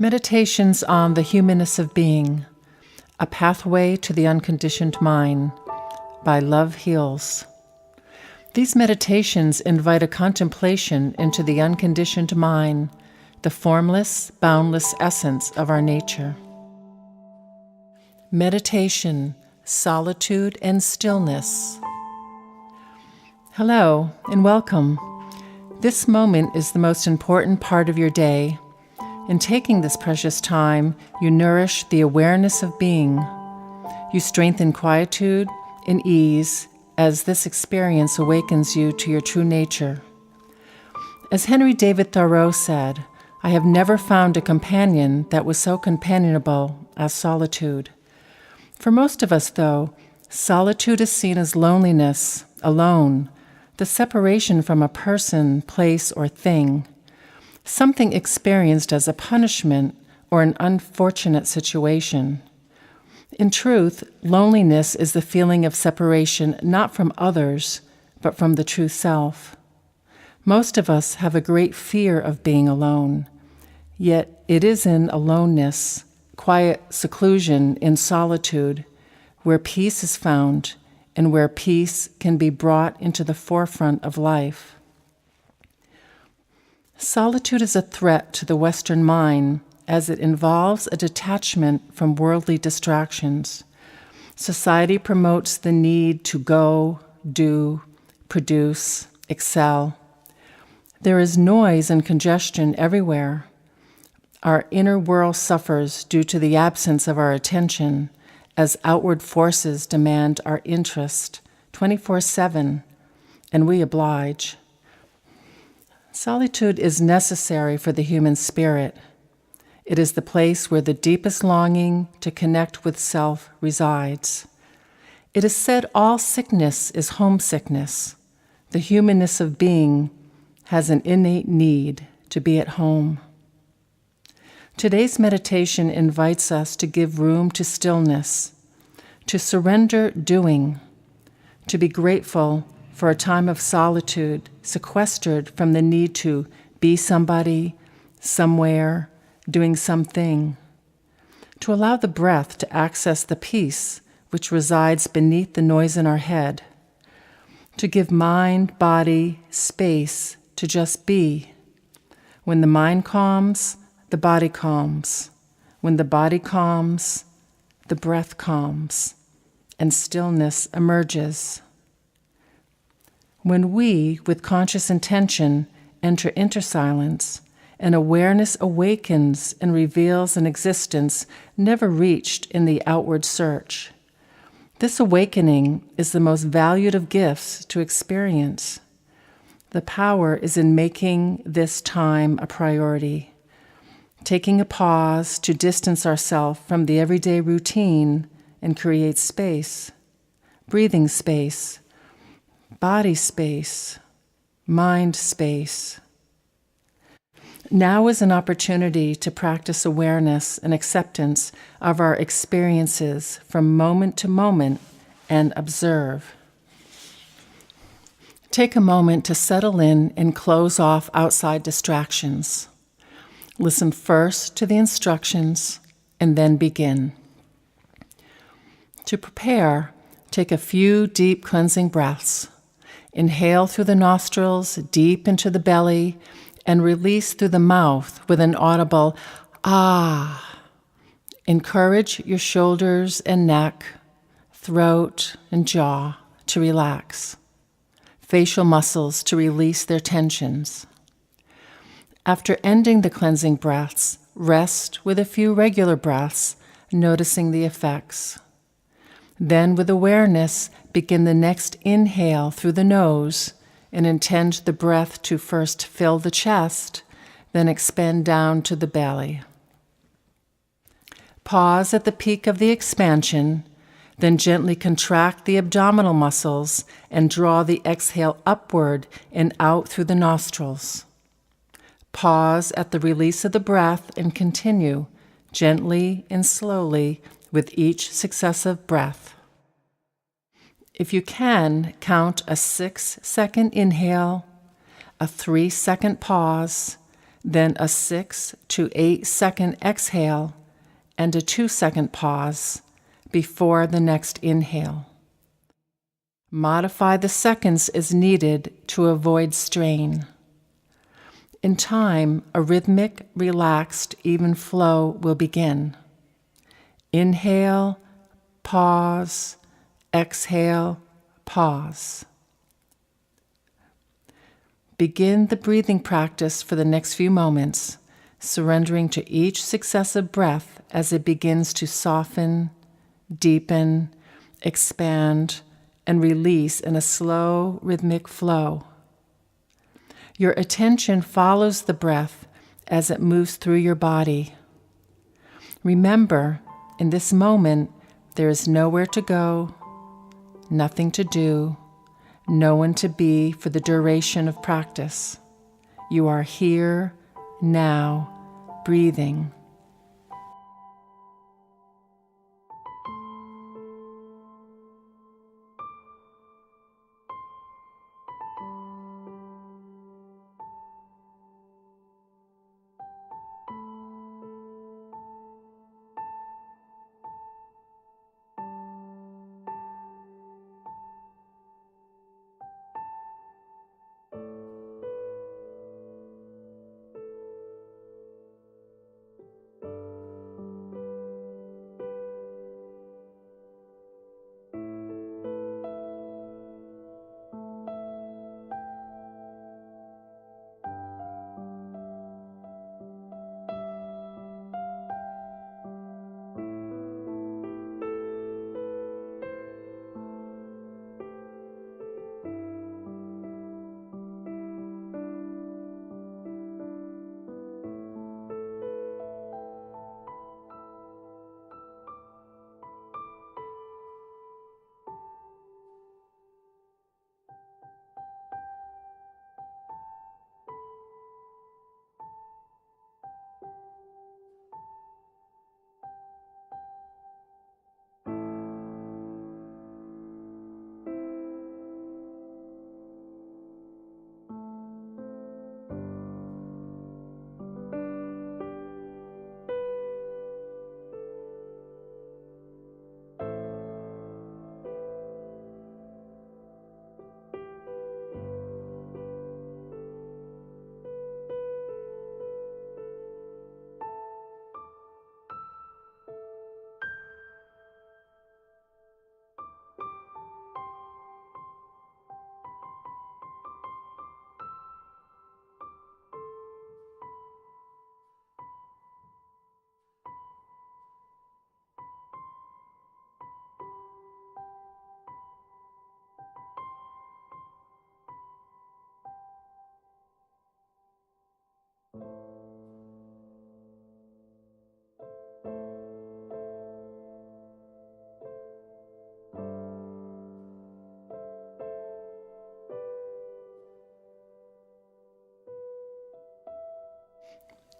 Meditations on the Humanness of Being, A Pathway to the Unconditioned Mind by Love Heals. These meditations invite a contemplation into the unconditioned mind, the formless, boundless essence of our nature. Meditation, Solitude and Stillness. Hello and welcome. This moment is the most important part of your day. In taking this precious time, you nourish the awareness of being. You strengthen quietude and ease as this experience awakens you to your true nature. As Henry David Thoreau said, I have never found a companion that was so companionable as solitude. For most of us, though, solitude is seen as loneliness, alone, the separation from a person, place, or thing. Something experienced as a punishment or an unfortunate situation. In truth, loneliness is the feeling of separation not from others, but from the true self. Most of us have a great fear of being alone, yet it is in aloneness, quiet seclusion in solitude, where peace is found and where peace can be brought into the forefront of life. Solitude is a threat to the Western mind as it involves a detachment from worldly distractions. Society promotes the need to go, do, produce, excel. There is noise and congestion everywhere. Our inner world suffers due to the absence of our attention as outward forces demand our interest 24/7, and we oblige. Solitude is necessary for the human spirit. It is the place where the deepest longing to connect with self resides. It is said all sickness is homesickness. The humanness of being has an innate need to be at home. Today's meditation invites us to give room to stillness, to surrender doing, to be grateful for a time of solitude, sequestered from the need to be somebody, somewhere, doing something. To allow the breath to access the peace which resides beneath the noise in our head. To give mind, body, space to just be. When the mind calms, the body calms. When the body calms, the breath calms, and stillness emerges. When we, with conscious intention, enter into silence, and awareness awakens and reveals an existence never reached in the outward search. This awakening is the most valued of gifts to experience. The power is in making this time a priority, taking a pause to distance ourselves from the everyday routine and create space, breathing space, body space, mind space. Now is an opportunity to practice awareness and acceptance of our experiences from moment to moment and observe. Take a moment to settle in and close off outside distractions. Listen first to the instructions and then begin. To prepare, take a few deep cleansing breaths. Inhale through the nostrils, deep into the belly, and release through the mouth with an audible ah. Encourage your shoulders and neck, throat and jaw to relax. Facial muscles to release their tensions. After ending the cleansing breaths, rest with a few regular breaths, noticing the effects. Then, with awareness, begin the next inhale through the nose and intend the breath to first fill the chest, then expand down to the belly. Pause at the peak of the expansion, then gently contract the abdominal muscles and draw the exhale upward and out through the nostrils. Pause at the release of the breath and continue, gently and slowly, with each successive breath. If you can, count a 6-second inhale, a 3-second pause, then a 6 to 8 second exhale, and a 2-second pause before the next inhale. Modify the seconds as needed to avoid strain. In time, a rhythmic, relaxed, even flow will begin. Inhale, pause, exhale, pause. Begin the breathing practice for the next few moments, surrendering to each successive breath as it begins to soften, deepen, expand, and release in a slow, rhythmic flow. Your attention follows the breath as it moves through your body. Remember, in this moment, there is nowhere to go, nothing to do, no one to be for the duration of practice. You are here, now, breathing.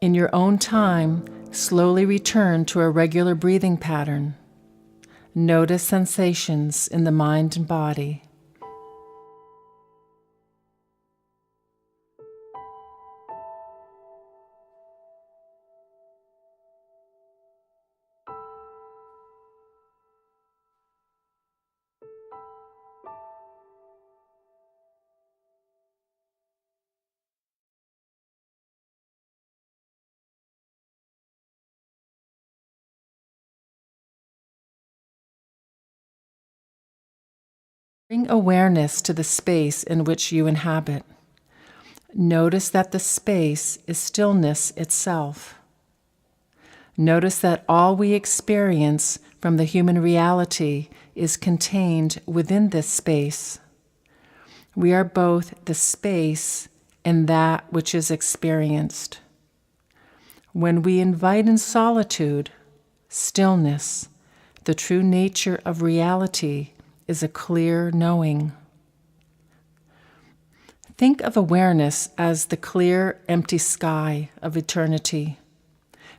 In your own time, slowly return to a regular breathing pattern. Notice sensations in the mind and body. Bring awareness to the space in which you inhabit. Notice that the space is stillness itself. Notice that all we experience from the human reality is contained within this space. We are both the space and that which is experienced. When we invite in solitude, stillness, the true nature of reality is a clear knowing. Think of awareness as the clear, empty sky of eternity,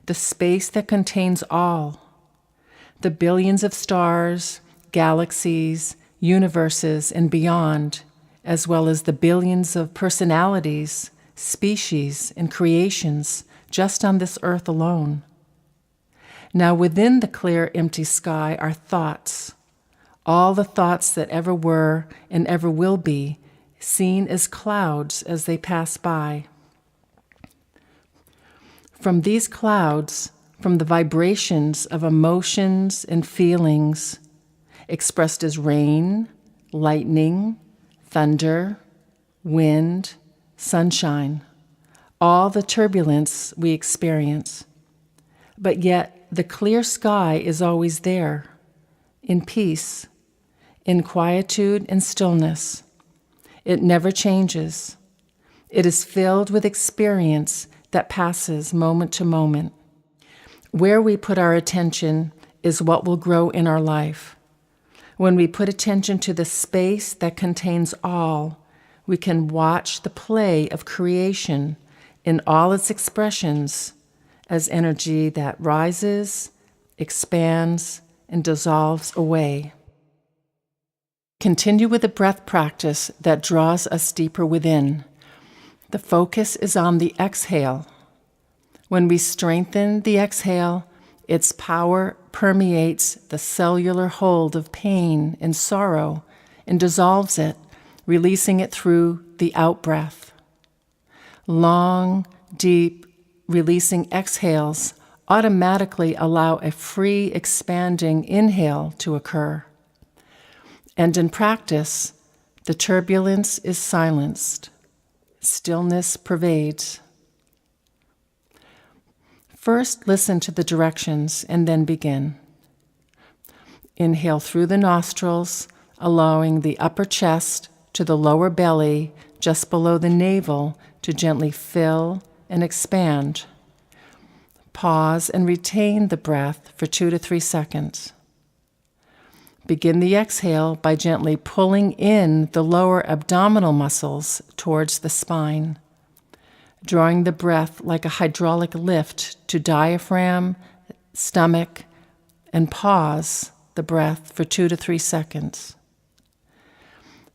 the space that contains all, the billions of stars, galaxies, universes, and beyond, as well as the billions of personalities, species, and creations just on this earth alone. Now within the clear, empty sky are thoughts, all the thoughts that ever were and ever will be, seen as clouds as they pass by. From these clouds, from the vibrations of emotions and feelings, expressed as rain, lightning, thunder, wind, sunshine, all the turbulence we experience. But yet the clear sky is always there, in peace, in quietude and stillness. It never changes. It is filled with experience that passes moment to moment. Where we put our attention is what will grow in our life. When we put attention to the space that contains all, we can watch the play of creation in all its expressions as energy that rises, expands, and dissolves away. Continue with the breath practice that draws us deeper within. The focus is on the exhale. When we strengthen the exhale, its power permeates the cellular hold of pain and sorrow and dissolves it, releasing it through the out-breath. Long, deep, releasing exhales automatically allow a free, expanding inhale to occur. And in practice, the turbulence is silenced. Stillness pervades. First, listen to the directions and then begin. Inhale through the nostrils, allowing the upper chest to the lower belly, just below the navel, to gently fill and expand. Pause and retain the breath for 2 to 3 seconds. Begin the exhale by gently pulling in the lower abdominal muscles towards the spine, drawing the breath like a hydraulic lift to diaphragm, stomach, and pause the breath for 2 to 3 seconds.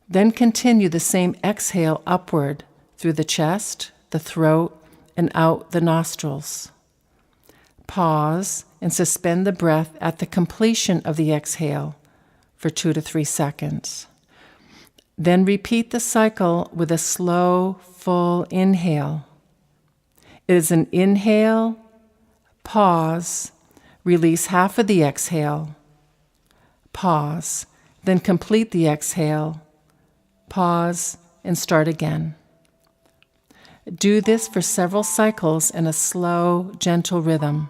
Then continue the same exhale upward through the chest, the throat, and out the nostrils. Pause and suspend the breath at the completion of the exhale for 2 to 3 seconds. Then repeat the cycle with a slow, full inhale. It is an inhale, pause, release half of the exhale, pause, then complete the exhale, pause, and start again. Do this for several cycles in a slow, gentle rhythm.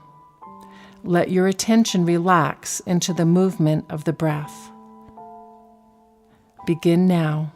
Let your attention relax into the movement of the breath. Begin now.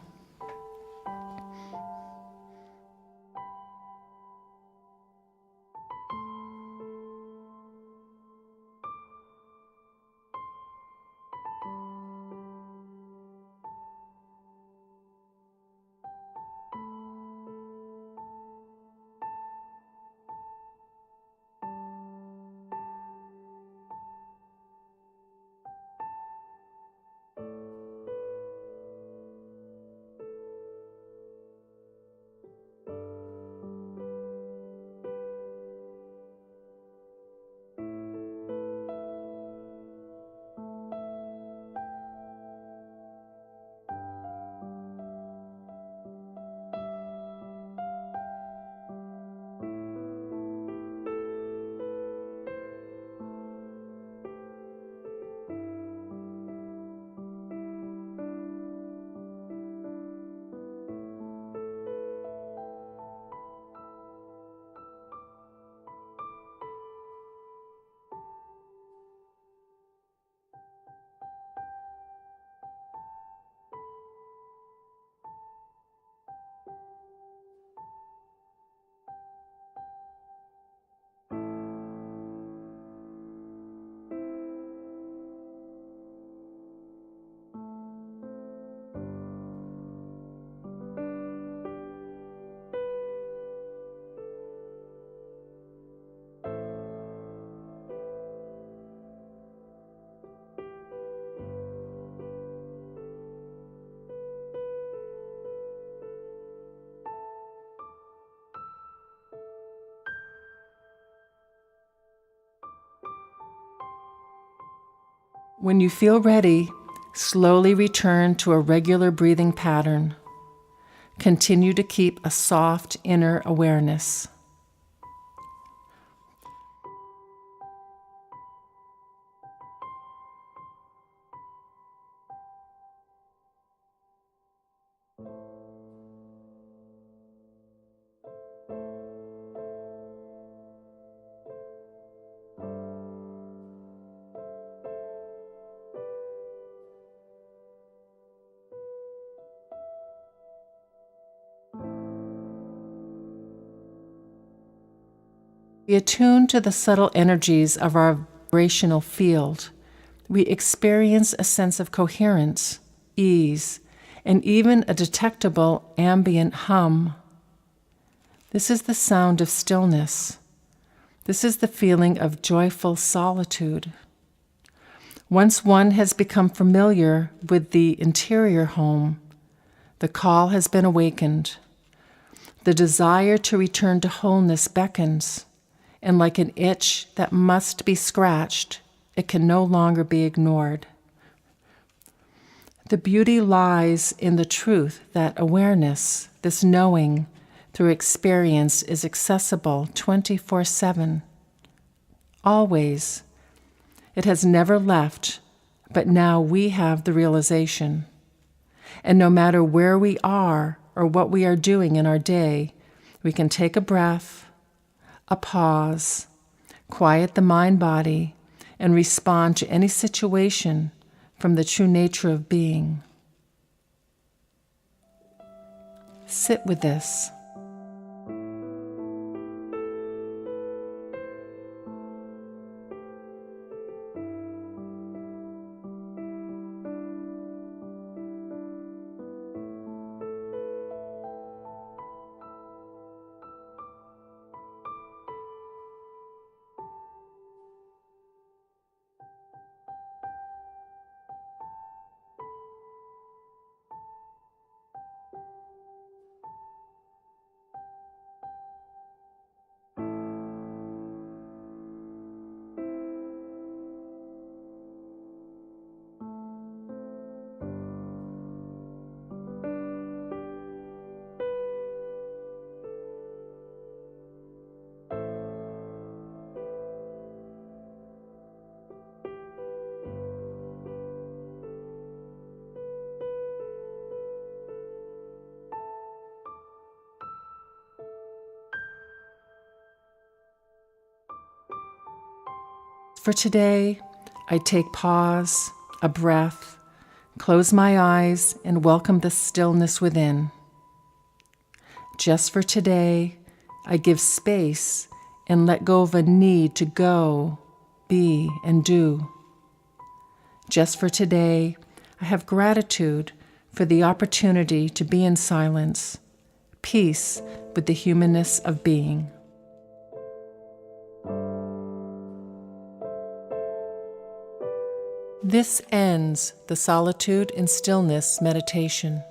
When you feel ready, slowly return to a regular breathing pattern. Continue to keep a soft inner awareness. We attune to the subtle energies of our vibrational field. We experience a sense of coherence, ease, and even a detectable ambient hum. This is the sound of stillness. This is the feeling of joyful solitude. Once one has become familiar with the interior home, the call has been awakened. The desire to return to wholeness beckons, and like an itch that must be scratched, it can no longer be ignored. The beauty lies in the truth that awareness, this knowing through experience, is accessible 24/7. Always. It has never left, but now we have the realization. And no matter where we are or what we are doing in our day, we can take a breath, a pause, quiet the mind-body, and respond to any situation from the true nature of being. Sit with this. For today, I take pause, a breath, close my eyes, and welcome the stillness within. Just for today, I give space and let go of a need to go, be, and do. Just for today, I have gratitude for the opportunity to be in silence, peace with the humanness of being. This ends the Solitude and Stillness meditation.